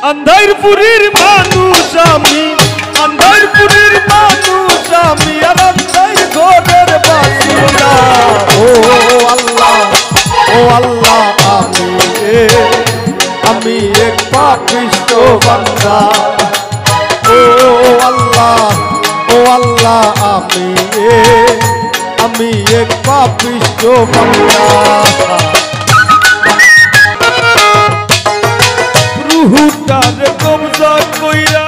আন্ধারপুরের মানুষ আমি, আন্ধারপুরের মানুষ আমি, আর আন্ধার ঘরের বাসিন্দা। ও আল্লাহ, ও আল্লাহ, আমি এক পাপিষ্ঠ বান্দা। ও আল্লাহ, ও আল্লাহ, আমি এক পাপিষ্ঠ বান্দা। রুহুটারে কবজা কইরা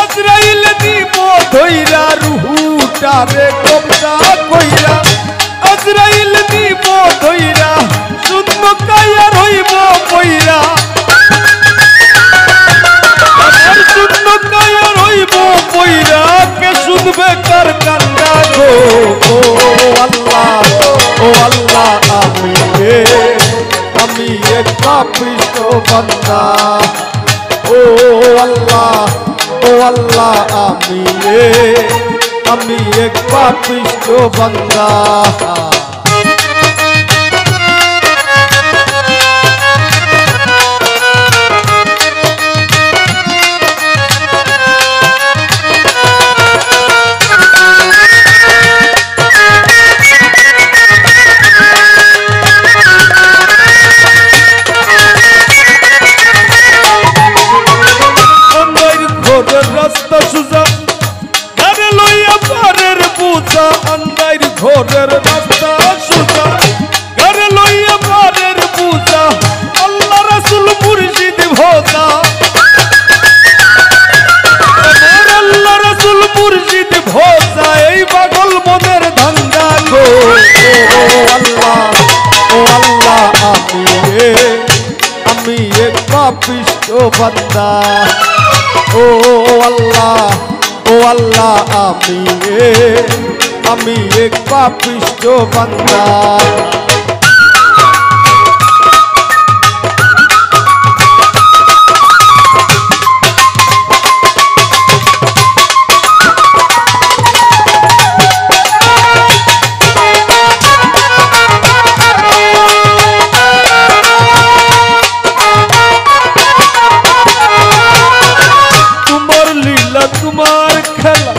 আজরাইল দিব ধইরা, রুহুটারে কবজা কইরা আজরাইল দিব ধইরা, শুনব কায়া রইব কইরা, আমার শুনব কায়া রইব কইরা, কে শুনবে কার কান্না গো। ও আল্লাহ, ও আল্লাহ, আমি এক পাপিষ্ঠ বান্দা। ও আল্লাহ, ও আল্লাহ, আমি এক পাপিষ্ঠ বান্দা। রাস্তা সুজা ঘরে লইয়া পারের বুঝা, আন্দাইর ঘরের রাস্তা সুজা ঘরে লইয়া পারের বুঝা, আল্লাহ রাসূল মুর্শিদ ভোজা, আল্লাহ রাসূল মুর্শিদ ভোজা, এই পাগল মনের ধান্দা গো। ও আল্লাহ, ও আল্লাহ, আমি এক পাপিষ্ঠ বান্দা। ও আল্লাহ, ও আল্লাহ, আমি এক পাপিষ্ঠ বান্দা। তোমার খেলা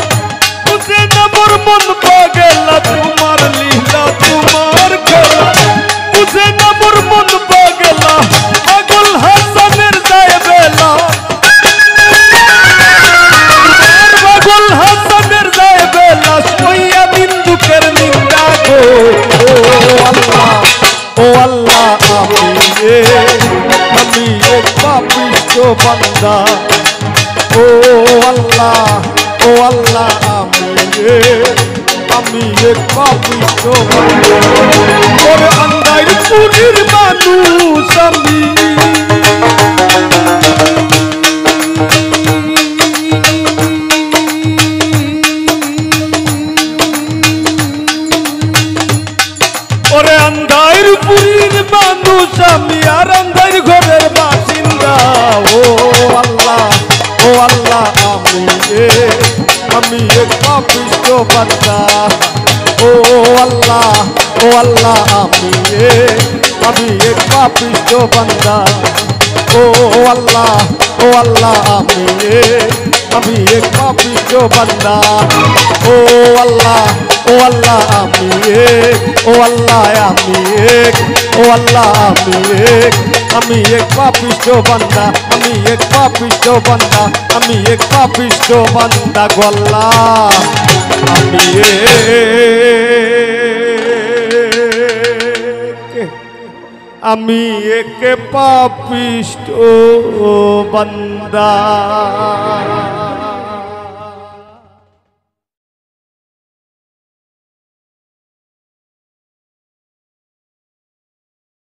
বুঝে না মোর মন পাগলা, তোমার লীলা তোমার খেলা বুঝে না মোর মন পাগলা, পাগল হাসানের যায় বেলা, পাগল হাসানের যায় বেলা, সইয়া দিন দুঃখের নিন্দা গো। ও আল্লাহ, ও আল্লাহ, আমি এক পাপিষ্ঠ বান্দা। ও আল্লাহ, ও আল্লাহ, আমি এক পাপিষ্ঠ বান্দা। ওরে আন্ধারপুরের মানুষ আমি, ওরে আন্ধারপুরের মানুষ আমি, আর আন্ধার ঘরের বাসিন্দা। ও আল্লাহ, ও আল্লাহ, আমি এক পাপিষ্ঠ বান্দা। ও আল্লাহ, ও আল্লাহ, আমি এক পাপিষ্ঠ বান্দা। ও আল্লাহ, ও আল্লাহ, আমি এক পাপিষ্ঠ বান্দা। ও আল্লাহ, ও আল্লাহ, ও আল্লাহ, ও আল্লাহ, আমি এক পাপিষ্ঠ বান্দা, আমি এক পাপিষ্ঠ বান্দা, আমি এক পাপিষ্ঠ বান্দা গো আল্লাহ। আমি এক পাপিষ্ঠ বান্দা।